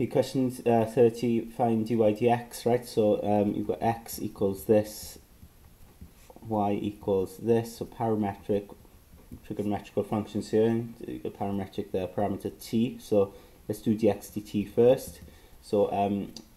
Okay, question 30, find dy dx, right? So you've got x equals this, y equals this, so parametric, trigonometrical functions here, and you've got parametric there, parameter t, so let's do dx dt first. So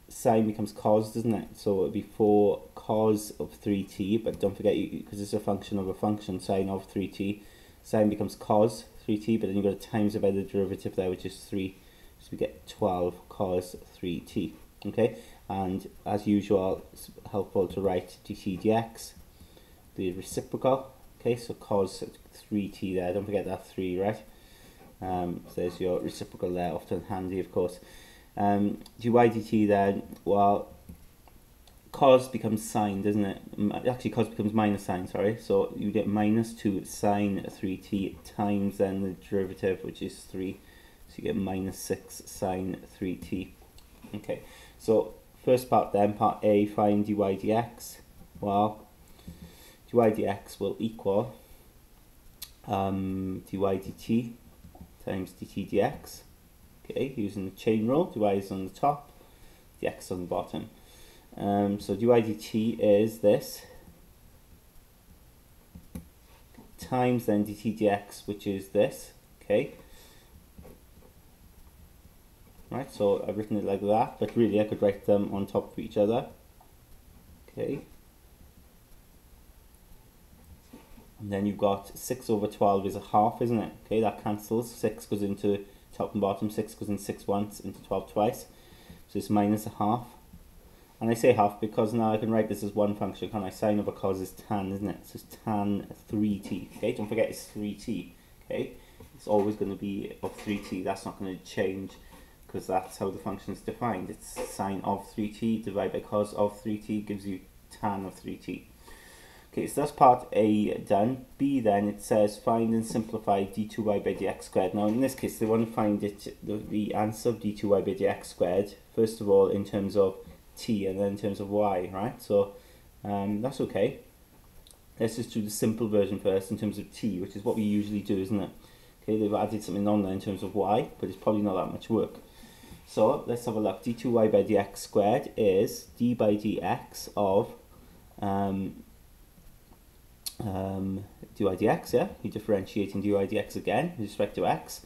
sine becomes cos, doesn't it? So it would be 4 cos of 3t, but don't forget, because it's a function of a function, sine of 3t, sine becomes cos 3t, but then you've got to times it by the derivative there, which is 3. So we get 12 cos 3t, okay? And as usual, it's helpful to write dt dx, the reciprocal, okay? So cos 3t there, don't forget that 3, right? So there's your reciprocal there, often handy, of course. Dy dt then, well, cos becomes sine, doesn't it? Actually, cos becomes minus sine, sorry. So you get minus 2 sine 3t times then the derivative, which is 3. So you get minus 6 sine 3t. Okay, so first part then, part A, find dy dx. Well, dy dx will equal dy dt times dt dx. Okay, using the chain rule, dy is on the top, dx on the bottom. So dy dt is this, times then dt dx, which is this, okay? Right, so I've written it like that, but really I could write them on top of each other, okay? And then you've got 6 over 12 is a half, isn't it? Okay, that cancels, 6 goes into top and bottom, 6 goes in 6 once, into 12 twice, so it's minus a half. And I say half because now I can write this as one function, can't I? Sine over cos is tan, isn't it? So it's tan 3t, okay? Don't forget it's 3t, okay? It's always going to be of 3t, that's not going to change because that's how the function is defined. It's sine of 3t divided by cos of 3t gives you tan of 3t. Okay, so that's part A done. B then, it says find and simplify d2y by dx squared. Now in this case they want to find it, the answer of d2y by dx squared, first of all in terms of t and then in terms of y, right? So that's okay. Let's just do the simple version first in terms of t, which is what we usually do, isn't it? Okay, they've added something on there in terms of y, but it's probably not that much work. So let's have a look. d2y by dx squared is d by dx of dy dx, yeah? You're differentiating dy dx again with respect to x.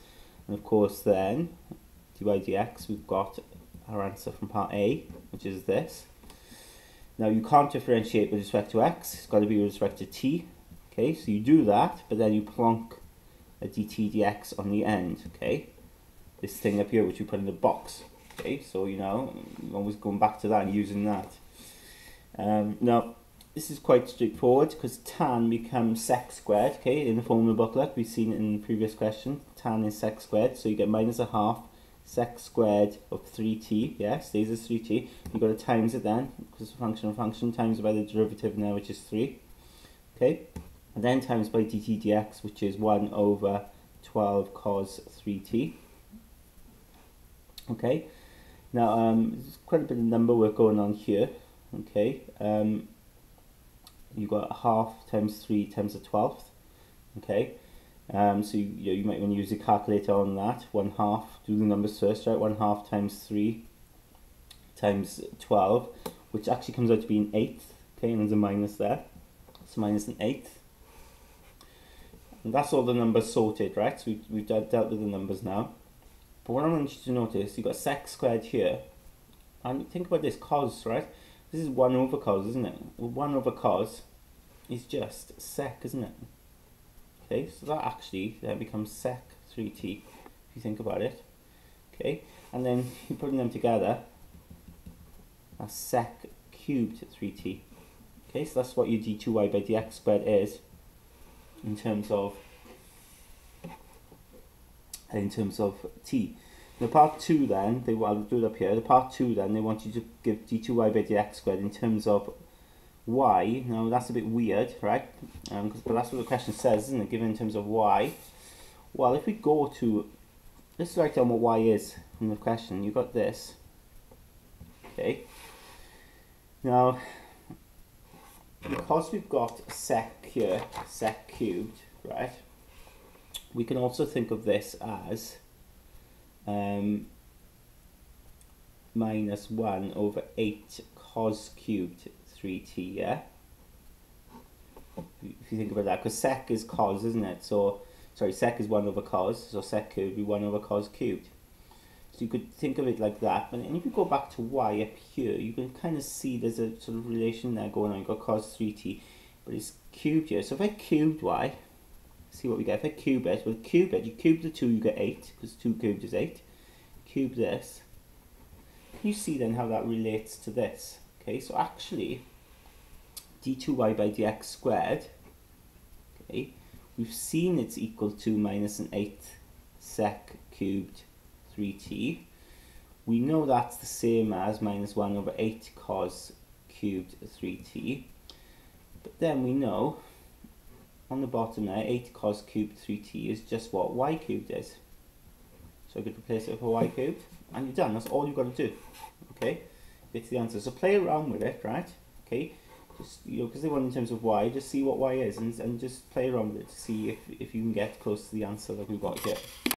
And of course then, dy dx, we've got our answer from part A, which is this. Now you can't differentiate with respect to x, it's got to be with respect to t. Okay, so you do that, but then you plonk a dt dx on the end, okay? This thing up here which you put in the box, okay? So, you know, always going back to that and using that. Now, this is quite straightforward because tan becomes sec squared, okay? In the formula booklet, we've seen it in the previous question, tan is sec squared, so you get minus a half sec squared of 3t, yeah, stays as 3t. You've got to times it then, because it's a function of function, times by the derivative now, which is 3, okay? And then times by dt dx, which is 1 over 12 cos 3t. Okay, now there's quite a bit of number work going on here, okay? You've got half times 3 times the 12th, okay? So you might want to use the calculator on that. 1/2, do the numbers first, right? 1/2 times 3 times 12, which actually comes out to be an eighth, okay? And there's a minus there, so minus an eighth. And that's all the numbers sorted, right? So we've dealt with the numbers now. But what I want you to notice, you've got sec squared here, and think about this, cos, right? This is 1 over cos, isn't it? Well, 1 over cos is just sec, isn't it? Okay, so that actually then becomes sec 3t, if you think about it. Okay, and then you're putting them together, that's sec cubed 3t. Okay, so that's what your d2y by dx squared is in terms of t. The part 2 then, I'll do it up here, the part 2 then, they want you to give d2y by dx squared in terms of y. Now that's a bit weird, right? But that's what the question says, isn't it? Given in terms of y. Well, if we go to, let's write down what y is from the question. You've got this, okay? Now, because we've got sec here, sec cubed, right? We can also think of this as minus 1 over 8 cos cubed 3t, yeah? If you think about that, because sec is cos, isn't it? So, sorry, sec is 1 over cos, so sec could be 1 over cos cubed. So you could think of it like that, but then if you go back to y up here, you can kind of see there's a sort of relation there going on. You've got cos 3t, but it's cubed here. So if I cubed y, see what we get. If I cube it, well, cube it, you cube the 2, you get 8, because 2 cubed is 8. Cube this. You see then how that relates to this. Okay, so actually, d2y by dx squared, okay, we've seen it's equal to minus an 8 sec cubed 3t. We know that's the same as minus 1 over 8 cos cubed 3t. But then we know on the bottom there, 8 cos cubed 3t is just what y cubed is. So I could replace it for y cubed, and you're done. That's all you've got to do. Okay, it's the answer. So play around with it, right? Okay, just, you know, because they want in terms of y, just see what y is, and just play around with it to see if you can get close to the answer that we've got here.